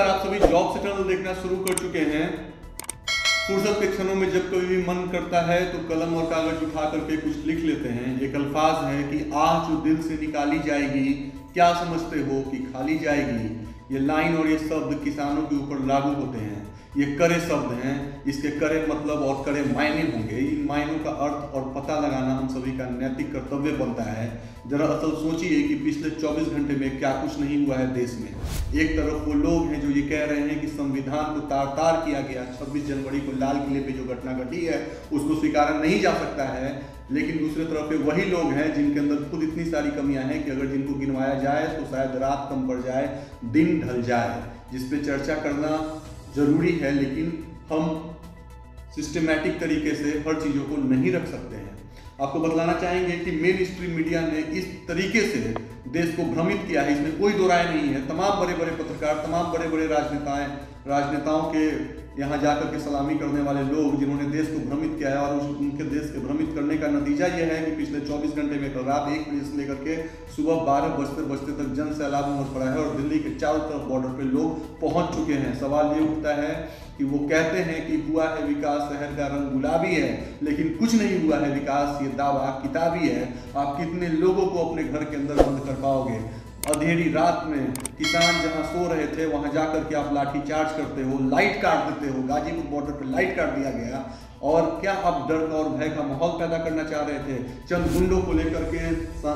नमस्कार, आप सभी जॉब से टनल देखना शुरू कर चुके हैं। फुर्सत के क्षणों में जब कभी भी मन करता है तो कलम और कागज उठा करके कुछ लिख लेते हैं। एक अल्फाज है कि आह जो दिल से निकाली जाएगी, क्या समझते हो कि खाली जाएगी। ये लाइन और ये शब्द किसानों के ऊपर लागू होते हैं। ये करे शब्द हैं, इसके करे मतलब और करे मायने होंगे। इन मायनों का अर्थ और पता लगाना हम सभी का नैतिक कर्तव्य बनता है। जरा असल सोचिए कि पिछले 24 घंटे में क्या कुछ नहीं हुआ है देश में। एक तरफ वो लोग हैं जो ये कह रहे हैं कि संविधान को तार-तार किया गया, 26 जनवरी को लाल किले पे जो घटना घटी है उसको स्वीकारा नहीं जा सकता है, लेकिन दूसरी तरफ पे वही लोग हैं जिनके अंदर खुद इतनी सारी कमियां हैं कि अगर जिनको गिनवाया जाए तो शायद रात कम पड़ जाए, दिन ढल जाए, जिस पे चर्चा करना जरूरी है। लेकिन हम सिस्टमैटिक तरीके से हर चीज़ों को नहीं रख सकते हैं। आपको बतलाना चाहेंगे कि मेन स्ट्रीम मीडिया ने इस तरीके से देश को भ्रमित किया है, इसमें कोई दो राय नहीं है। तमाम बड़े बड़े पत्रकार, तमाम बड़े बड़े राजनेताओं के यहाँ जाकर के सलामी करने वाले लोग जिन्होंने देश को भ्रमित किया है, और उनके देश के भ्रमित करने का नतीजा यह है कि पिछले 24 घंटे में कल रात 1 बजे से लेकर के सुबह 12 बजते तक जन सैलाब उमड़ पड़ा है और दिल्ली के चारों तरफ बॉर्डर पे लोग पहुंच चुके हैं। सवाल ये उठता है कि वो कहते हैं कि हुआ है विकास, शहर का रंग गुलाबी है, लेकिन कुछ नहीं हुआ है विकास, ये दावा किताबी है। आप कितने लोगों को अपने घर के अंदर बंद कर पाओगे? अंधेरी रात में किसान जहां सो रहे थे वहां जाकर के आप लाठी चार्ज करते हो, लाइट काट देते हो। गाजीपुर बॉर्डर पर लाइट काट दिया गया। और क्या आप डर और भय का माहौल पैदा करना चाह रहे थे? चंद गुंडों को लेकर के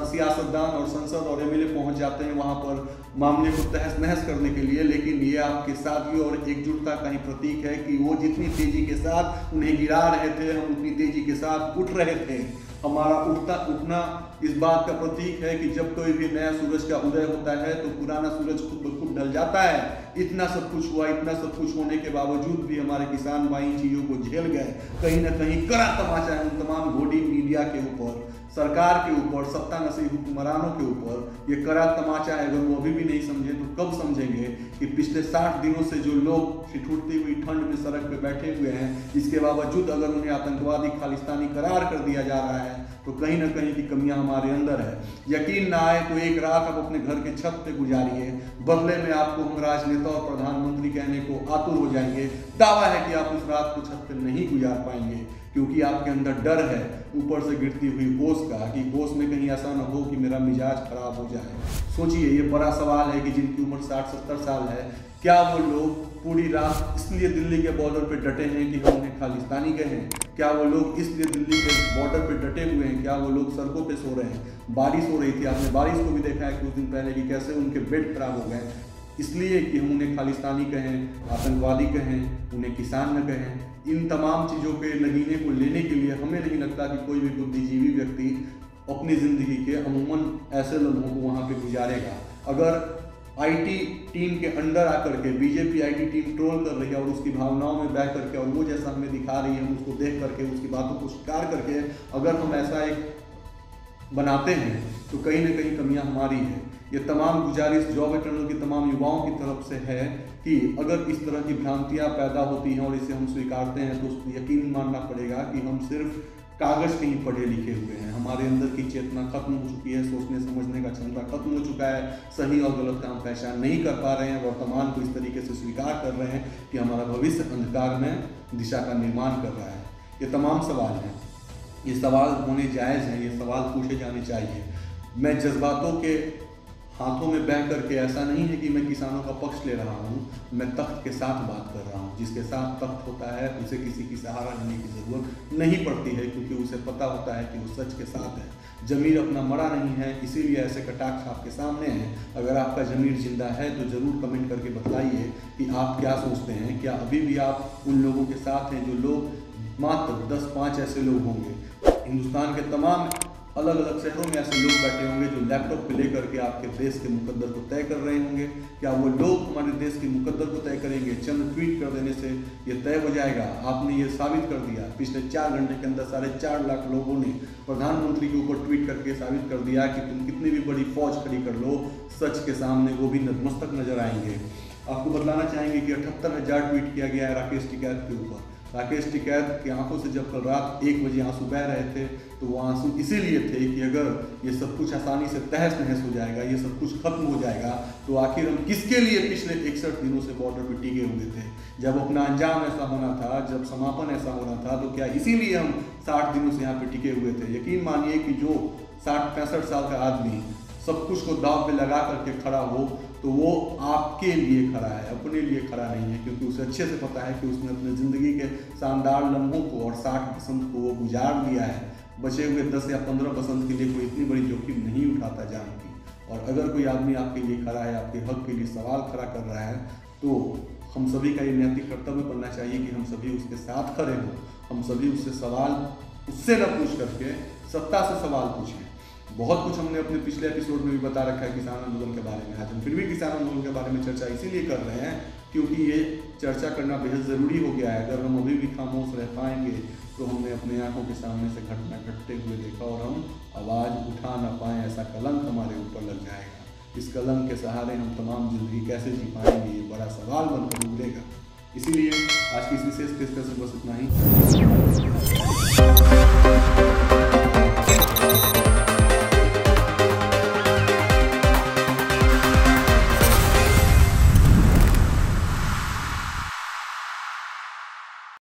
सियासतदान और संसद और एमएलए पहुंच जाते हैं वहां पर मामले को तहस नहस करने के लिए, लेकिन ये आपके साथी और एकजुटता का ही प्रतीक है कि वो जितनी तेजी के साथ उन्हें गिरा रहे थे, हम उतनी तेजी के साथ उठ रहे थे। हमारा उठना इस बात का प्रतीक है कि जब कोई भी नया सूरज का उदय होता है तो पुराना सूरज खुद ब खुद ढल जाता है। इतना सब कुछ हुआ, इतना सब कुछ होने के बावजूद भी हमारे किसान भाई इन चीज़ों को झेल गए। कहीं ना कहीं कड़ा तमाचा है उन तमाम घोड़ी मीडिया के ऊपर, सरकार के ऊपर, सत्तानशीन हुक्मरानों के ऊपर। ये कड़ा तमाचा है। अगर वो अभी भी नहीं समझे तो कब समझेंगे कि पिछले 60 दिनों से जो लोग ठिठुरती हुई ठंड में सड़क पे बैठे हुए हैं, इसके बावजूद अगर उन्हें आतंकवादी खालिस्तानी करार कर दिया जा रहा है तो कहीं ना कहीं की कमियां हमारे अंदर है। यकीन ना आए तो एक रात आप अपने घर के छत पे गुजारिए, बदले में आपको हम राजनेता और प्रधानमंत्री कहने को आतुर हो जाएंगे। दावा है कि आप उस रात को छत पे नहीं गुजार पाएंगे, क्योंकि आपके अंदर डर है ऊपर से गिरती हुई ओस का, कि ओस में कहीं ऐसा न हो कि मेरा मिजाज खराब हो जाए। सोचिए, ये बड़ा सवाल है कि जिनकी उम्र 60-70 साल है, क्या वो लोग पूरी रात इसलिए दिल्ली के बॉर्डर पे डटे हैं कि हम उन्हें खालिस्तानी कहें? क्या वो लोग इसलिए दिल्ली के बॉर्डर पे डटे हुए हैं? क्या वो लोग सड़कों पे सो रहे हैं? बारिश हो रही थी, आपने बारिश को भी देखा है कुछ दिन पहले कि कैसे उनके बेड खराब हो गए, इसलिए कि हम उन्हें खालिस्तानी कहें, आतंकवादी कहें, उन्हें किसान न कहें। इन तमाम चीज़ों के नगीने को लेने के लिए हमें नहीं लगता कि कोई भी बुद्धिजीवी व्यक्ति अपनी ज़िंदगी के अमूमन ऐसे लम्हों को वहाँ पे गुजारेगा। अगर आईटी टीम के अंडर आकर के बीजेपी आईटी टीम ट्रोल कर रही है और उसकी भावनाओं में बह करके और वो जैसा हमें दिखा रही है, हम उसको देख करके, उसकी बातों को स्वीकार करके अगर हम ऐसा एक बनाते हैं तो कहीं ना कहीं कमियां हमारी है। ये तमाम गुजारिश जॉब टनल की तमाम युवाओं की तरफ से है कि अगर इस तरह की भ्रांतियां पैदा होती हैं और इसे हम स्वीकारते हैं तो यकीन मानना पड़ेगा कि हम सिर्फ कागज़ पे ही पढ़े लिखे हुए हैं। हमारे अंदर की चेतना खत्म हो चुकी है, सोचने समझने का क्षमता खत्म हो चुका है, सही और गलत का हम पहचान नहीं कर पा रहे हैं, वर्तमान को इस तरीके से स्वीकार कर रहे हैं कि हमारा भविष्य अंधकार में दिशा का निर्माण कर रहा है। ये तमाम सवाल हैं, ये सवाल होने जायज़ हैं, ये सवाल पूछे जाने चाहिए। मैं जज्बातों के हाथों में बह करके ऐसा नहीं है कि मैं किसानों का पक्ष ले रहा हूँ, मैं तख्त के साथ बात कर रहा हूँ। जिसके साथ तख्त होता है उसे किसी की सहारा लेने की ज़रूरत नहीं पड़ती है, क्योंकि उसे पता होता है कि वो सच के साथ है। ज़मीर अपना मरा नहीं है, इसीलिए ऐसे कटाक्ष आपके सामने हैं। अगर आपका ज़मीर जिंदा है तो ज़रूर कमेंट करके बताइए कि आप क्या सोचते हैं। क्या अभी भी आप उन लोगों के साथ हैं जो लोग, मात्र 10-5 ऐसे लोग होंगे हिंदुस्तान के तमाम अलग अलग शहरों में ऐसे लोग बैठे होंगे जो लैपटॉप पे लेकर के आपके देश के मुकद्दर को तय कर रहे होंगे? क्या वो लोग हमारे देश के मुकद्दर को तय करेंगे? चंद ट्वीट कर देने से ये तय हो जाएगा? आपने ये साबित कर दिया। पिछले 4 घंटे के अंदर 4.5 लाख लोगों ने प्रधानमंत्री के ऊपर ट्वीट करके साबित कर दिया कि तुम कितनी भी बड़ी फौज खड़ी कर लो, सच के सामने वो भी नतमस्तक नजर आएंगे। आपको बतलाना चाहेंगे कि 78,000 ट्वीट किया गया है राकेश टिकैत के ऊपर। राकेश टिकैत की आंखों से जब कल रात 1 बजे आंसू बह रहे थे तो वो आंसू इसीलिए थे कि अगर ये सब कुछ आसानी से तहस नहस हो जाएगा, ये सब कुछ खत्म हो जाएगा, तो आखिर हम किसके लिए पिछले 61 दिनों से बॉर्डर पर टिके हुए थे? जब अपना अंजाम ऐसा होना था, जब समापन ऐसा होना था, तो क्या इसीलिए हम 60 दिनों से यहाँ पे टिके हुए थे? यकीन मानिए कि जो 60-65 साल का आदमी सब कुछ को दाव पे लगा करके खड़ा हो तो वो आपके लिए खड़ा है, अपने लिए खड़ा नहीं है, क्योंकि उसे अच्छे से पता है कि उसने अपने ज़िंदगी के शानदार लम्हों को और 60 बसंत को वो गुजार लिया है। बचे हुए 10 या 15 बसंत के लिए कोई इतनी बड़ी जोखिम नहीं उठाता जान की। और अगर कोई आदमी आपके लिए खड़ा है, आपके हक के लिए सवाल खड़ा कर रहा है, तो हम सभी का ये नैतिक कर्तव्य बनना चाहिए कि हम सभी उसके साथ खड़े हों। हम सभी उससे सवाल उससे न पूछ करके सत्ता से सवाल पूछें। बहुत कुछ हमने अपने पिछले एपिसोड में भी बता रखा है किसान आंदोलन के बारे में। आज हम फिर भी किसान आंदोलन के बारे में चर्चा इसीलिए कर रहे हैं क्योंकि ये चर्चा करना बेहद ज़रूरी हो गया है। अगर हम अभी भी खामोश रह पाएंगे तो हमने अपने आंखों के सामने से घटना घटते हुए देखा और हम आवाज़ उठा ना पाएँ, ऐसा कलंक हमारे ऊपर लग जाएगा। इस कलंक के सहारे हम तमाम ज़िंदगी कैसे जी पाएंगे, ये बड़ा सवाल बनकर उभरेगा। इसीलिए आज की इस विशेष पेशकश से बस इतना ही।